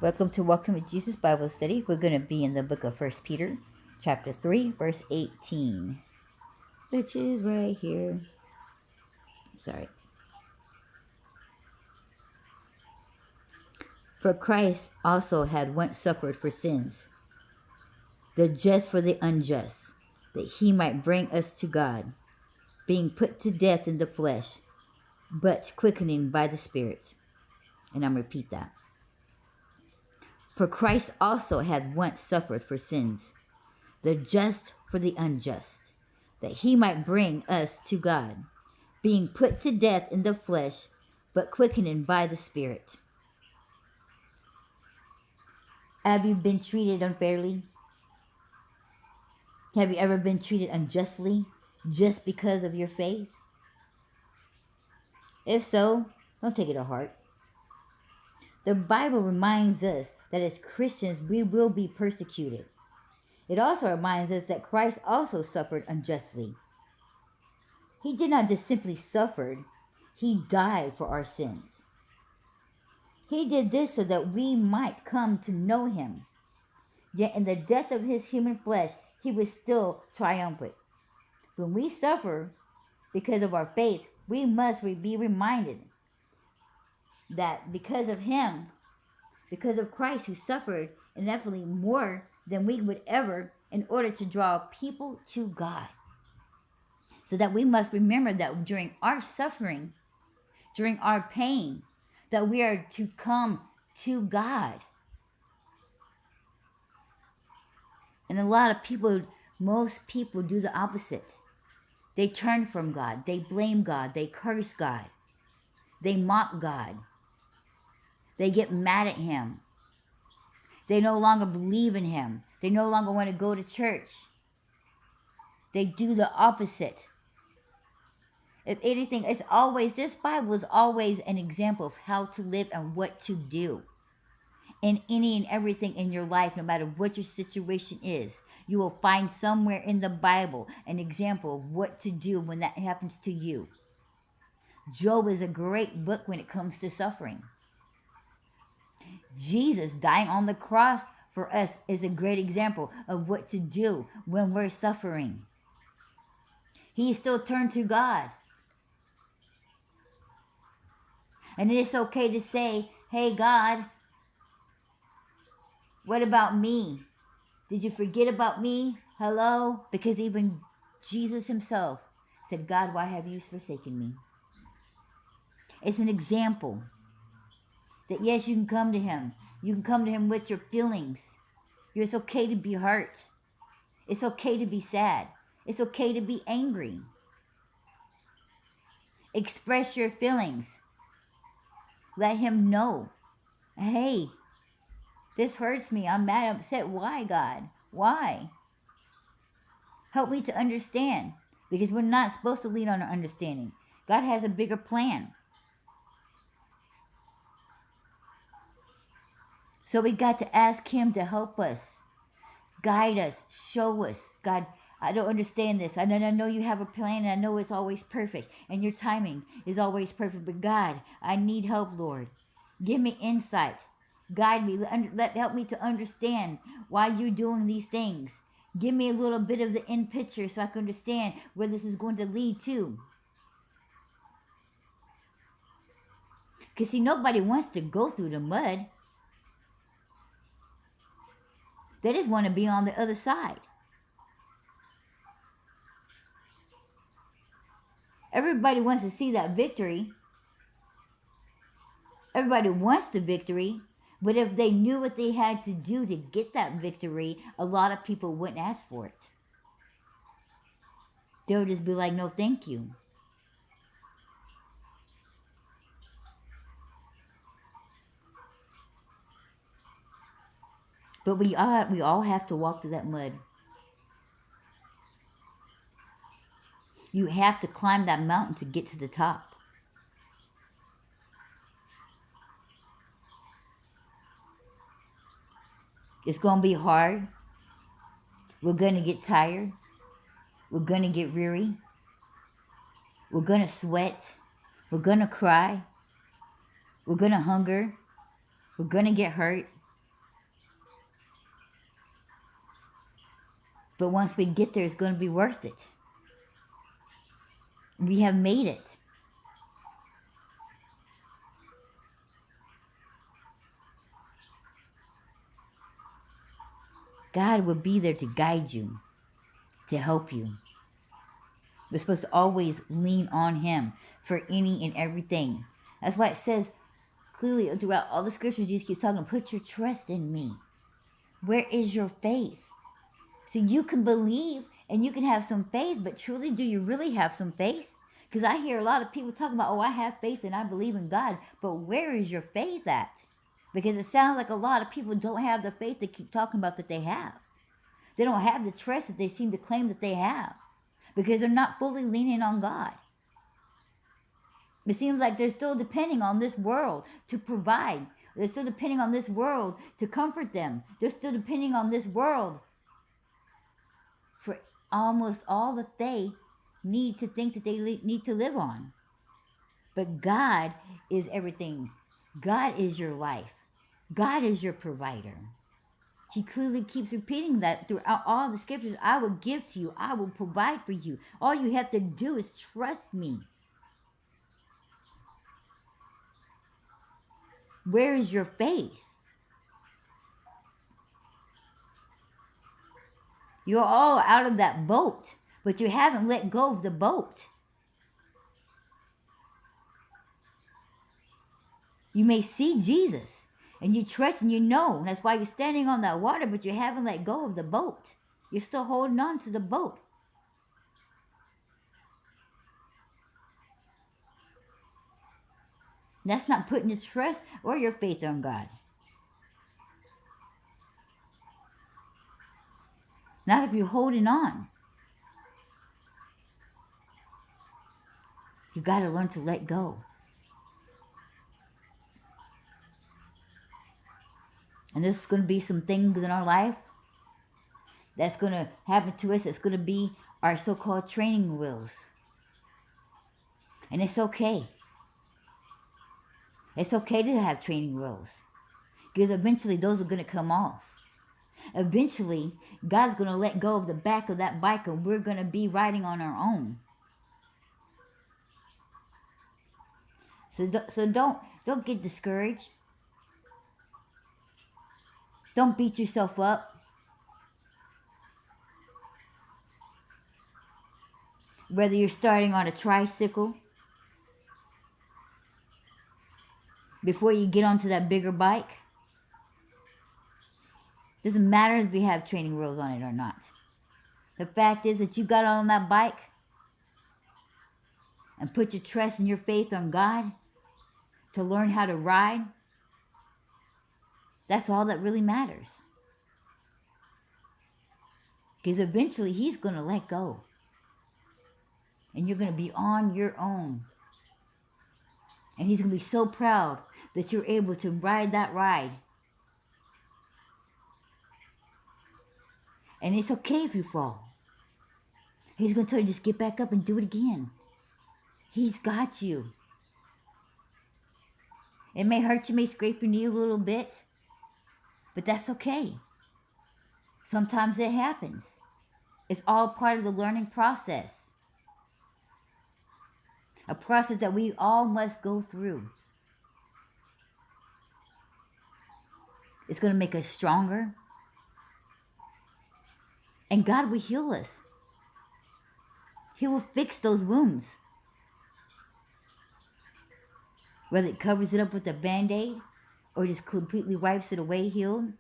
Welcome to Walking with Jesus Bible Study. We're going to be in the book of 1 Peter, chapter 3, verse 18, which is right here. Sorry. For Christ also had once suffered for sins, the just for the unjust, that he might bring us to God, being put to death in the flesh, but quickening by the Spirit. And I'm going to repeat that. For Christ also had once suffered for sins, the just for the unjust, that he might bring us to God, being put to death in the flesh, but quickening by the Spirit. Have you been treated unfairly? Have you ever been treated unjustly just because of your faith? If so, don't take it to heart. The Bible reminds us that as Christians we will be persecuted. It also reminds us that Christ also suffered unjustly. He did not just simply suffer, he died for our sins. He did this so that we might come to know him. Yet in the death of his human flesh, he was still triumphant. When we suffer because of our faith, we must be reminded that because of him, because of Christ who suffered infinitely more than we would ever in order to draw people to God. So that we must remember that during our suffering, during our pain, that we are to come to God. And a lot of people, most people do the opposite. They turn from God. They blame God. They curse God. They mock God. They get mad at him. They no longer believe in him. They no longer want to go to church. They do the opposite. If anything, this Bible is always an example of how to live and what to do. In any and everything in your life, no matter what your situation is, you will find somewhere in the Bible an example of what to do when that happens to you. Job is a great book when it comes to suffering. Jesus dying on the cross for us is a great example of what to do when we're suffering. He still turned to God. And it is okay to say, hey God, what about me? Did you forget about me? Hello? Because even Jesus himself said, God, why have you forsaken me? It's an example that yes, you can come to him. You can come to him with your feelings. It's okay to be hurt. It's okay to be sad. It's okay to be angry. Express your feelings. Let him know. Hey, this hurts me. I'm mad, upset. Why, God? Why? Help me to understand. Because we're not supposed to lean on our understanding. God has a bigger plan. So we got to ask him to help us. Guide us. Show us. God, I don't understand this. I know you have a plan, and I know it's always perfect. And your timing is always perfect. But God, I need help, Lord. Give me insight. Guide me. Help me to understand why you're doing these things. Give me a little bit of the end picture so I can understand where this is going to lead to. Because see, nobody wants to go through the mud. They just want to be on the other side. Everybody wants to see that victory. Everybody wants the victory. But if they knew what they had to do to get that victory, a lot of people wouldn't ask for it. They would just be like, no, thank you. But we all have to walk through that mud. You have to climb that mountain to get to the top. It's going to be hard. We're going to get tired. We're going to get weary. We're going to sweat. We're going to cry. We're going to hunger. We're going to get hurt. But once we get there, it's going to be worth it. We have made it. God will be there to guide you, to help you. We're supposed to always lean on Him for any and everything. That's why it says clearly throughout all the scriptures, Jesus keeps talking, put your trust in me. Where is your faith? So you can believe and you can have some faith, but truly, do you really have some faith? Because I hear a lot of people talking about, oh, I have faith and I believe in God, but where is your faith at? Because it sounds like a lot of people don't have the faith they keep talking about that they have. They don't have the trust that they seem to claim that they have, because they're not fully leaning on God. It seems like they're still depending on this world to provide. They're still depending on this world to comfort them. They're still depending on this world for almost all that they need to think that they need to live on. But God is everything. God is your life. God is your provider. He clearly keeps repeating that throughout all the scriptures. I will give to you. I will provide for you. All you have to do is trust me. Where is your faith? You're all out of that boat, but you haven't let go of the boat. You may see Jesus, and you trust and you know. And that's why you're standing on that water, but you haven't let go of the boat. You're still holding on to the boat. That's not putting your trust or your faith on God. Not if you're holding on. You got to learn to let go. And there's going to be some things in our life that's going to happen to us. It's going to be our so-called training wheels. And it's okay. It's okay to have training wheels, because eventually those are going to come off. Eventually, God's going to let go of the back of that bike and we're going to be riding on our own. So don't get discouraged. Don't beat yourself up. Whether you're starting on a tricycle, before you get onto that bigger bike, doesn't matter if you have training wheels on it or not. The fact is that you got on that bike and put your trust and your faith on God to learn how to ride. That's all that really matters. Because eventually He's going to let go. And you're going to be on your own. And He's going to be so proud that you're able to ride that ride. And it's okay if you fall. He's going to tell you, just get back up and do it again. He's got you. It may hurt you, may scrape your knee a little bit, but that's okay. Sometimes it happens. It's all part of the learning process. A process that we all must go through. It's going to make us stronger. And God will heal us. He will fix those wounds. Whether it covers it up with a Band-Aid or just completely wipes it away healed.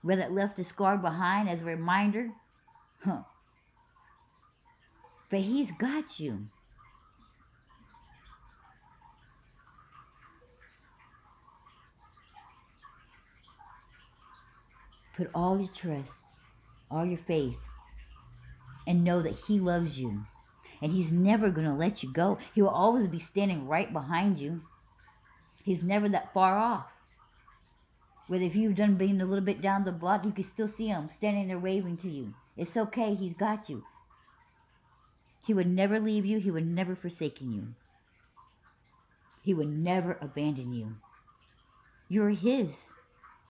Whether it left a scar behind as a reminder. But He's got you. Put all your trust, all your faith, and know that He loves you. And He's never going to let you go. He will always be standing right behind you. He's never that far off. Whether if you've done been a little bit down the block, you can still see Him standing there waving to you. It's okay. He's got you. He would never leave you. He would never forsake you. He would never abandon you. You're His.